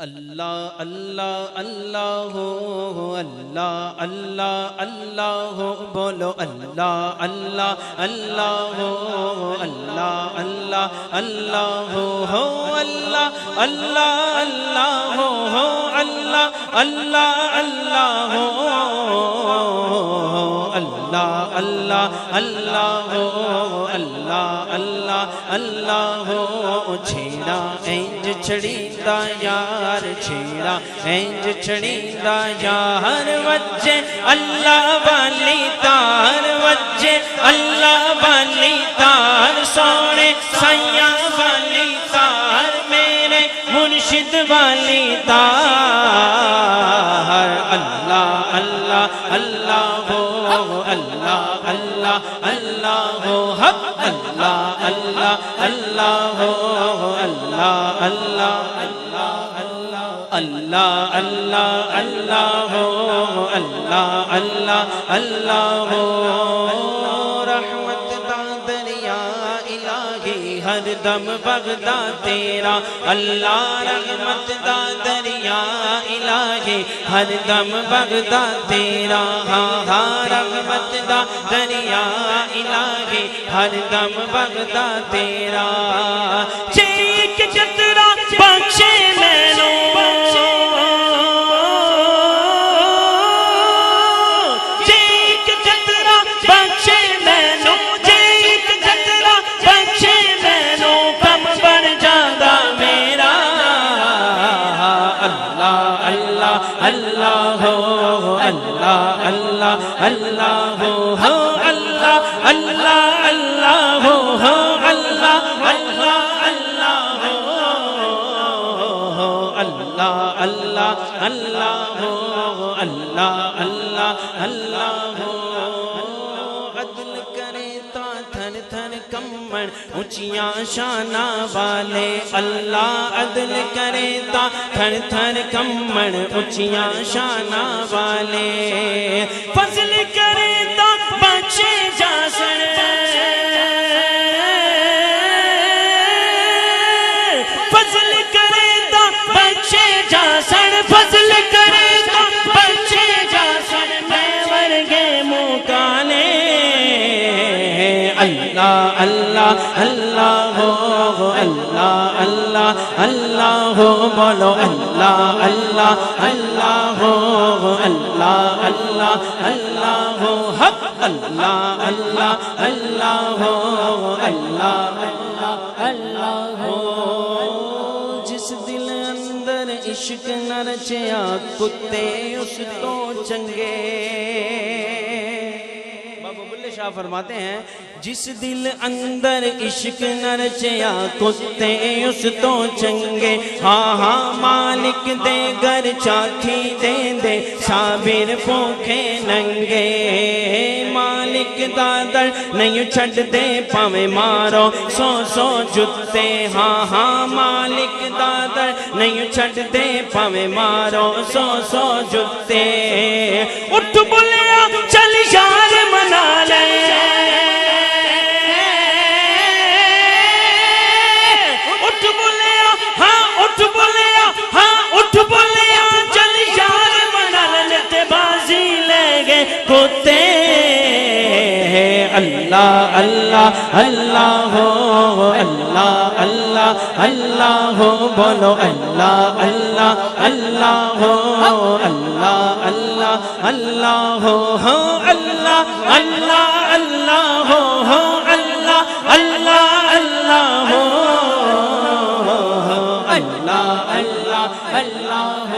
اللہ اللہ اللہ اللہ اللہ اللہ بولو اللہ اللہ اللہ اللہ اللہ اللہ ہو اللہ اللہ اللہ ہو اللہ اللہ اللہ اللہ اللہ اللہ اللہ اللہ اللہ چھیڑا انج چھڑیندہ یار چھیڑا انج چھڑیندہ یار وجے اللہ والی تار وجے اللہ والی تار سونے سیاں والی تار میرے مرشد والی تار اللہ اللہ اللہ اللہ اللہ اللہ حق اللہ اللہ اللہ اللہ اللہ اللہ اللہ اللہ اللہ اللہ اللہ رحمت دا دریا الہی ہر دم بغدا تیرا اللہ رحمت دا دریا الہی ہر دم بغدا تیرا ہاں ہاں رحمت دا دریا الہی ہر دم بغدا تیرا چیک چترا بخشے مینوں اللہ ہو اللہ اللہ اللہ ہو اللہ اللہ اللہ ہو اللہ اللہ اللہ ہو اللہ اللہ اللہ ہو اللہ اللہ اللہ ہو عدل کرے تا تھن تھن کمر اونچیاں شانہ والے اللہ عدل کرے تا تھن تھن کمر اونچیاں شانہ والے فضل کرے تا بخشے جاسن فضل کرے تا بخشے جاسن فضل کرے تا بخشے جاسن میں ورگے مکالے اللہ اللہ اللہ ہو اللہ اللہ اللہ ہو بولو اللہ اللہ اللہ ہو اللہ اللہ اللہ ہو حق اللہ اللہ اللہ ہو اللہ اللہ اللہ ہو جس دل اندر عشق نہ رچیا کتے اس تو چنگے شاہ فرماتے ہیں جس دل اندر عشق نہ رچیا کتے اس تو چنگے ہاں ہاں مالک دے گھر چاکھی دے دے صابر بھوکے ننگے مالک دادر نہیں چھڑ دے پاویں مارو سو سو جتے ہاں ہاں مالک دادر نہیں چھڑ دے پاویں مارو سو سو جتے اٹھ بولیا چل یار منا لے اٹھ بولیا ہاں اٹھ بولیا ہاں اٹھ بولیا چل یار منا لے تے بازی لے گے کتے اللہ اللہ اللہ ہو اللہ اللہ اللہ ہو بولو اللہ اللہ اللہ ہو اللہ اللہ اللہ ہو اللہ اللہ اللہ ہو اللہ اللہ اللہ ہو اللہ اللہ اللہ